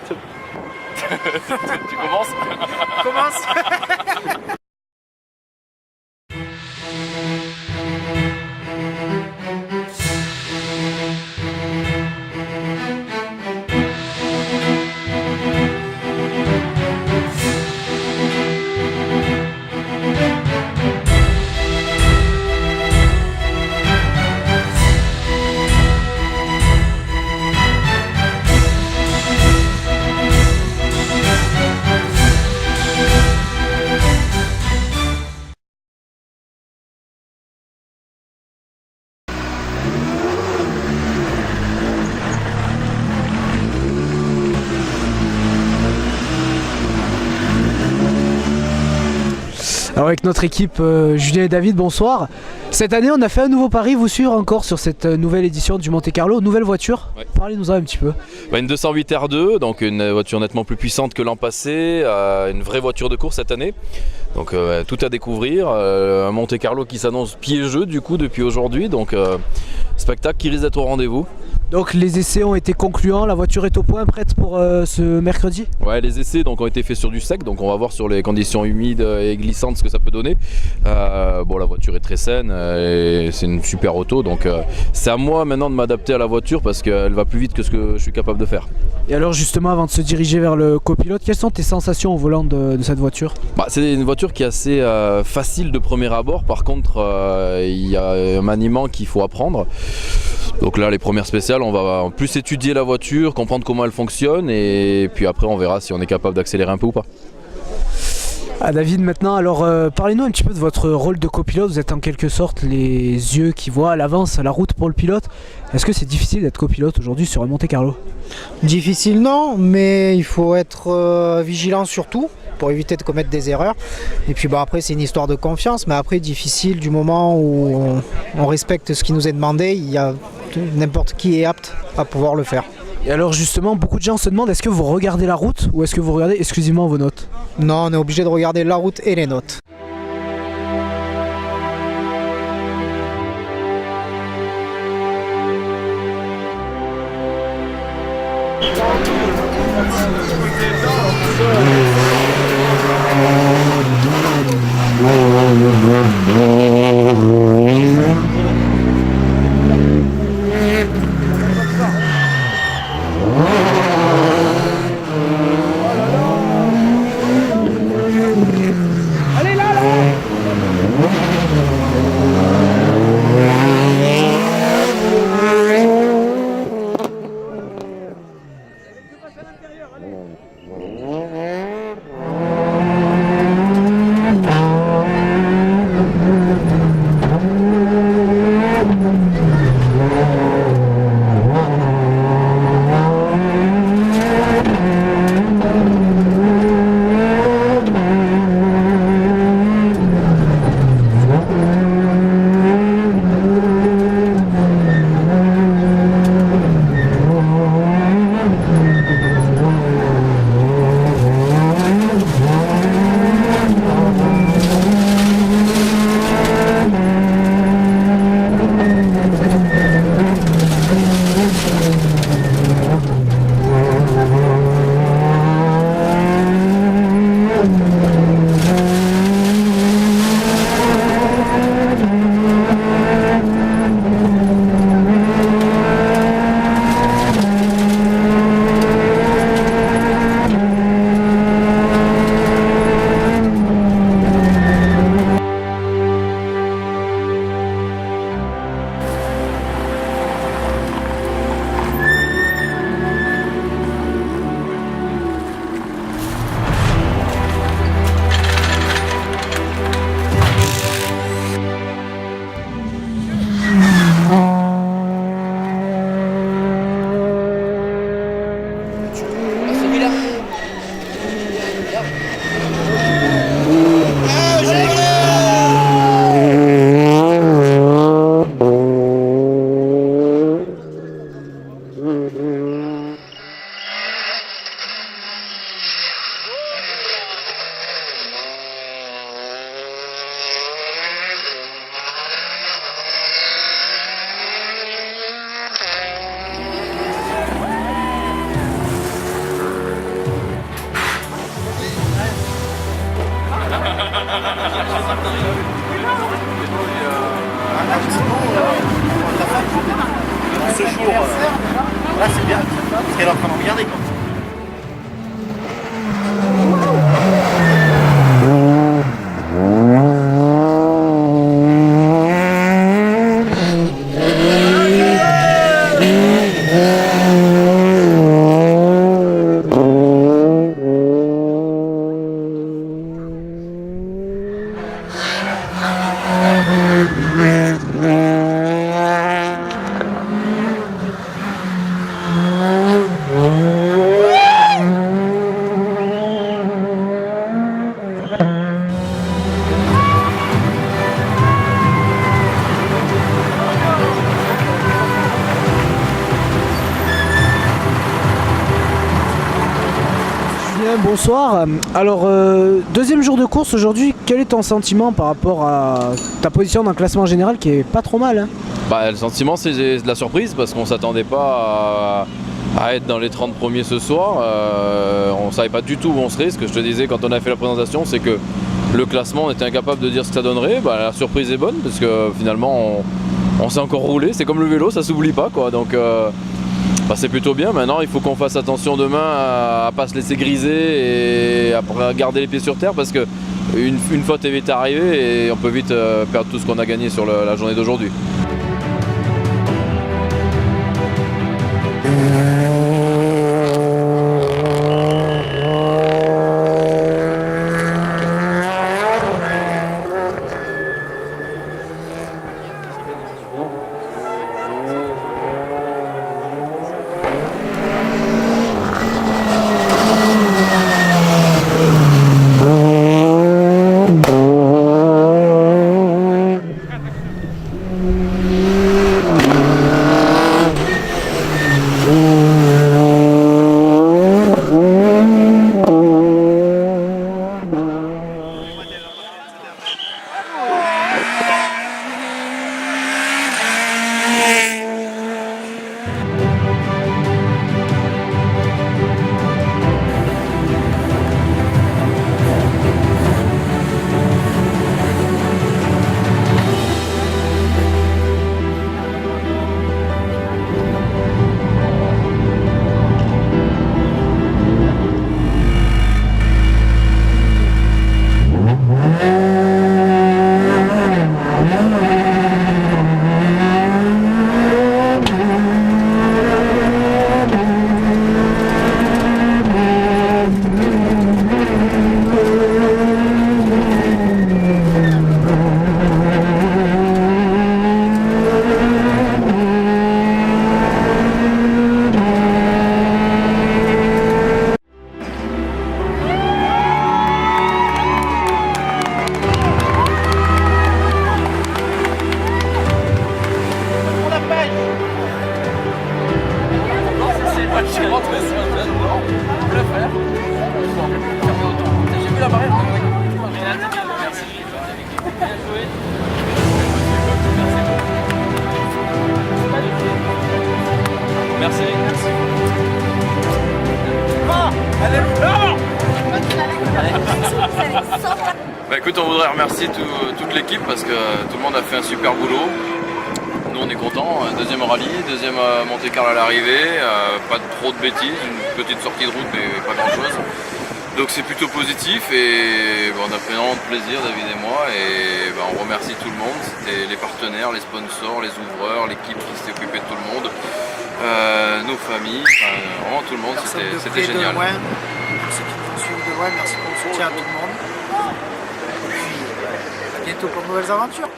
Tu commences? Commence. Alors avec notre équipe, Julien et David, bonsoir. Cette année, on a fait un nouveau pari, vous suivre encore sur cette nouvelle édition du Monte Carlo, nouvelle voiture. Ouais. Parlez-nous-en un petit peu. Une 208 R2, donc une voiture nettement plus puissante que l'an passé, une vraie voiture de course cette année. Donc tout à découvrir, un Monte Carlo qui s'annonce piégeux du coup depuis aujourd'hui, donc spectacle qui risque d'être au rendez-vous. Donc les essais ont été concluants, la voiture est au point, prête pour ce mercredi. Ouais, les essais donc, ont été faits sur du sec, donc on va voir sur les conditions humides et glissantes ce que ça peut donner. Bon, la voiture est très saine et c'est une super auto, donc c'est à moi maintenant de m'adapter à la voiture parce qu'elle va plus vite que ce que je suis capable de faire. Et alors justement, avant de se diriger vers le copilote, quelles sont tes sensations au volant de cette voiture? C'est une voiture qui est assez facile de premier abord, par contre il y a un maniement qu'il faut apprendre. Donc là les premières spéciales, on va plus étudier la voiture, comprendre comment elle fonctionne et puis après on verra si on est capable d'accélérer un peu ou pas. Ah, David, maintenant, alors parlez-nous un petit peu de votre rôle de copilote. Vous êtes en quelque sorte les yeux qui voient à l'avance la route pour le pilote. Est-ce que c'est difficile d'être copilote aujourd'hui sur un Monte Carlo? Difficile non, mais il faut être vigilant surtout pour éviter de commettre des erreurs. Et puis après c'est une histoire de confiance, mais après difficile du moment où on respecte ce qui nous est demandé, il y a n'importe qui est apte à pouvoir le faire. Et alors justement, beaucoup de gens se demandent, est-ce que vous regardez la route ou est-ce que vous regardez exclusivement vos notes? Non, on est obligé de regarder la route et les notes. Regardez quand. Bonsoir. Alors, deuxième jour de course aujourd'hui, quel est ton sentiment par rapport à ta position dans le classement général qui est pas trop mal hein? Bah, le sentiment c'est de la surprise parce qu'on s'attendait pas à être dans les 30 premiers ce soir. On savait pas du tout où on serait. Ce que je te disais quand on a fait la présentation, c'est que le classement, on était incapable de dire ce que ça donnerait. Bah, la surprise est bonne parce que finalement on s'est encore roulé. C'est comme le vélo, ça s'oublie pas quoi. Donc bah, c'est plutôt bien. Maintenant il faut qu'on fasse attention demain à pas se laisser griser et à garder les pieds sur terre parce que une faute est vite arrivée et on peut vite perdre tout ce qu'on a gagné sur la journée d'aujourd'hui. Merci. Bah écoute, on voudrait remercier toute l'équipe parce que tout le monde a fait un super boulot. Nous on est contents, deuxième rallye, deuxième Monte-Carlo à l'arrivée, pas trop de bêtises, une petite sortie de route mais pas grand chose. Donc c'est plutôt positif et on a pris énormément de plaisir, David et moi, et on remercie tout le monde, c'était les partenaires, les sponsors, les ouvreurs, l'équipe qui s'est occupée de tout le monde, nos familles, vraiment tout le monde, c'était génial. Ceux qui nous suivent de loin, merci pour le soutien à tout le monde. Et puis à bientôt pour de nouvelles aventures.